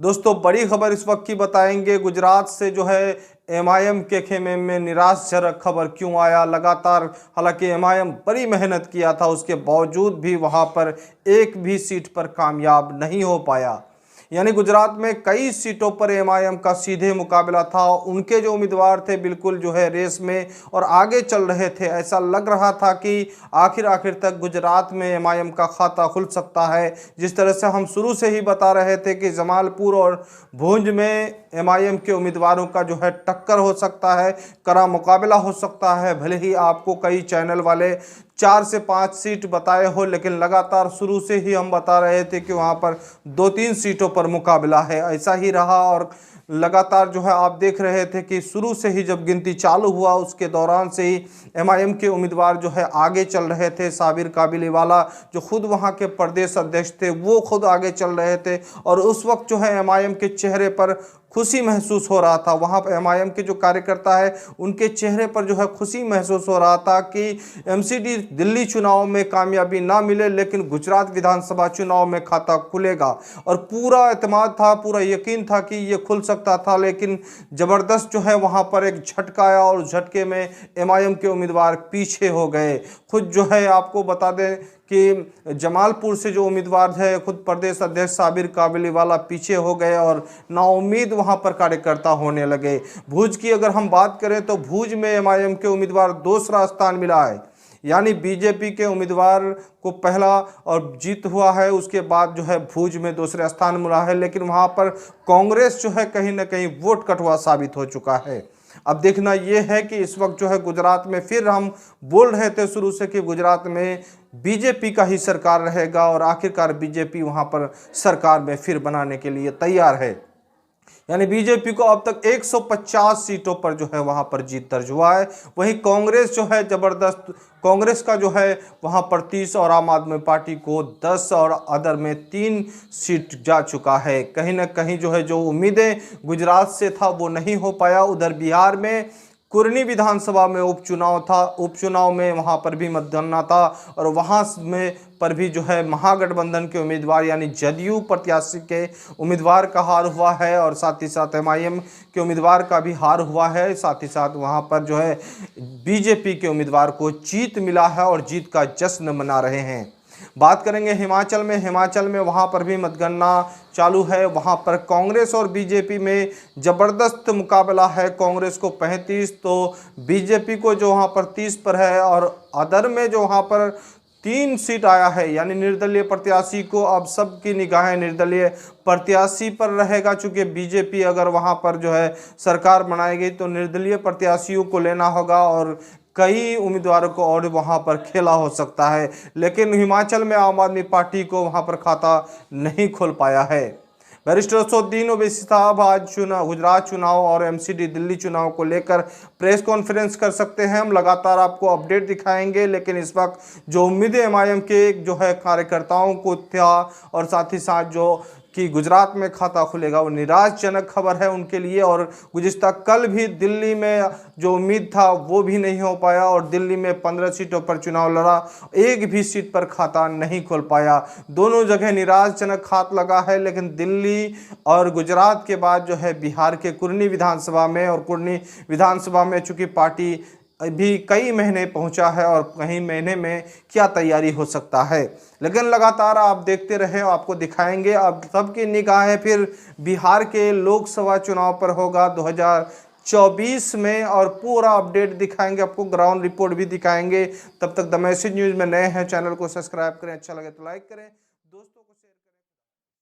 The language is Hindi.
दोस्तों बड़ी खबर इस वक्त की बताएंगे। गुजरात से जो है एमआईएम के खेमे में निराशाजनक खबर क्यों आया। लगातार हालांकि एमआईएम बड़ी मेहनत किया था, उसके बावजूद भी वहां पर एक भी सीट पर कामयाब नहीं हो पाया। यानी गुजरात में कई सीटों पर एमआईएम का सीधे मुकाबला था। उनके जो उम्मीदवार थे बिल्कुल जो है रेस में और आगे चल रहे थे। ऐसा लग रहा था कि आखिर तक गुजरात में एमआईएम का खाता खुल सकता है। जिस तरह से हम शुरू से ही बता रहे थे कि जमालपुर और भूंज में एमआईएम के उम्मीदवारों का जो है टक्कर हो सकता है, कड़ा मुकाबला हो सकता है। भले ही आपको कई चैनल वाले 4 से 5 सीट बताए हो, लेकिन लगातार शुरू से ही हम बता रहे थे कि वहां पर 2-3 सीटों पर मुकाबला है। ऐसा ही रहा और लगातार जो है आप देख रहे थे कि शुरू से ही जब गिनती चालू हुआ उसके दौरान से ही एमआईएम के उम्मीदवार जो है आगे चल रहे थे। साबिर काबिलीवाला जो खुद वहां के प्रदेश अध्यक्ष थे वो खुद आगे चल रहे थे और उस वक्त जो है एमआईएम के चेहरे पर खुशी महसूस हो रहा था। वहां पर एमआईएम के जो कार्यकर्ता है उनके चेहरे पर जो है खुशी महसूस हो रहा था कि एमसीडी दिल्ली चुनाव में कामयाबी ना मिले, लेकिन गुजरात विधानसभा चुनाव में खाता खुलेगा। और पूरा एतमाद था, पूरा यकीन था कि ये खुल सकता था। लेकिन ज़बरदस्त जो है वहाँ पर एक झटका आया और झटके में एमआईएम के उम्मीदवार पीछे हो गए। खुद जो है आपको बता दें कि जमालपुर से जो उम्मीदवार है खुद प्रदेश अध्यक्ष साबिर काबिलीवाला पीछे हो गए और नाउम्मीद वहां पर कार्यकर्ता होने लगे। भूज की अगर हम बात करें तो भूज में एमआईएम के उम्मीदवार दूसरा स्थान मिला है। यानी बीजेपी के उम्मीदवार को पहला और जीत हुआ है, उसके बाद जो है भूज में दूसरा स्थान मिला है। लेकिन वहां पर कांग्रेस जो है कहीं ना कहीं वोट कटवा साबित हो चुका है। अब देखना यह है कि इस वक्त जो है गुजरात में फिर हम बोल रहे थे शुरू से कि गुजरात में बीजेपी का ही सरकार रहेगा और आखिरकार बीजेपी वहां पर सरकार में फिर बनाने के लिए तैयार है। यानी बीजेपी को अब तक 150 सीटों पर जो है वहां पर जीत दर्ज हुआ है। वहीं कांग्रेस जो है जबरदस्त, कांग्रेस का जो है वहां पर 30 और आम आदमी पार्टी को 10 और अदर में 3 सीट जा चुका है। कहीं ना कहीं जो है जो उम्मीदें गुजरात से था वो नहीं हो पाया। उधर बिहार में कुर्नी विधानसभा में उपचुनाव था, उपचुनाव में वहां पर भी मतगणना था और वहां में पर भी जो है महागठबंधन के उम्मीदवार यानी जदयू प्रत्याशी के उम्मीदवार का हार हुआ है और साथ ही साथ एमआईएम के उम्मीदवार का भी हार हुआ है। साथ ही साथ वहां पर जो है बीजेपी के उम्मीदवार को जीत मिला है और जीत का जश्न मना रहे हैं। बात करेंगे हिमाचल में वहां पर भी मतगणना चालू है। वहां पर कांग्रेस और बीजेपी में ज़बरदस्त मुकाबला है। कांग्रेस को 35 तो बीजेपी को जो वहां पर 30 पर है और अदर में जो वहां पर 3 सीट आया है। यानी निर्दलीय प्रत्याशी को अब सबकी निगाहें निर्दलीय प्रत्याशी पर रहेगा। चूंकि बीजेपी अगर वहां पर जो है सरकार बनाएगी तो निर्दलीय प्रत्याशियों को लेना होगा और कई उम्मीदवारों को और वहां पर खेला हो सकता है। लेकिन हिमाचल में आम आदमी पार्टी को वहां पर खाता नहीं खोल पाया है। बैरिस्टर असदुद्दीन ओवैसी साहब आज गुजरात चुनाव और एमसीडी दिल्ली चुनाव को लेकर प्रेस कॉन्फ्रेंस कर सकते हैं। हम लगातार आपको अपडेट दिखाएंगे। लेकिन इस वक्त जो उम्मीदें एमआईएम के जो है कार्यकर्ताओं को था और साथ ही साथ जो कि गुजरात में खाता खुलेगा वो निराशजनक खबर है उनके लिए। और गुज़िश्ता कल भी दिल्ली में जो उम्मीद था वो भी नहीं हो पाया और दिल्ली में 15 सीटों पर चुनाव लड़ा, एक भी सीट पर खाता नहीं खोल पाया। दोनों जगह निराशजनक हाथ लगा है। लेकिन दिल्ली और गुजरात के बाद जो है बिहार के कुर्नी विधानसभा में, और कुर्नी विधानसभा में चूँकि पार्टी अभी कई महीने पहुंचा है और कई महीने में क्या तैयारी हो सकता है। लेकिन लगातार आप देखते रहे, आपको दिखाएंगे। अब सबकी निगाहें फिर बिहार के लोकसभा चुनाव पर होगा 2024 में और पूरा अपडेट दिखाएंगे आपको, ग्राउंड रिपोर्ट भी दिखाएंगे। तब तक द मैसेज न्यूज़ में नए हैं, चैनल को सब्सक्राइब करें, अच्छा लगे तो लाइक करें।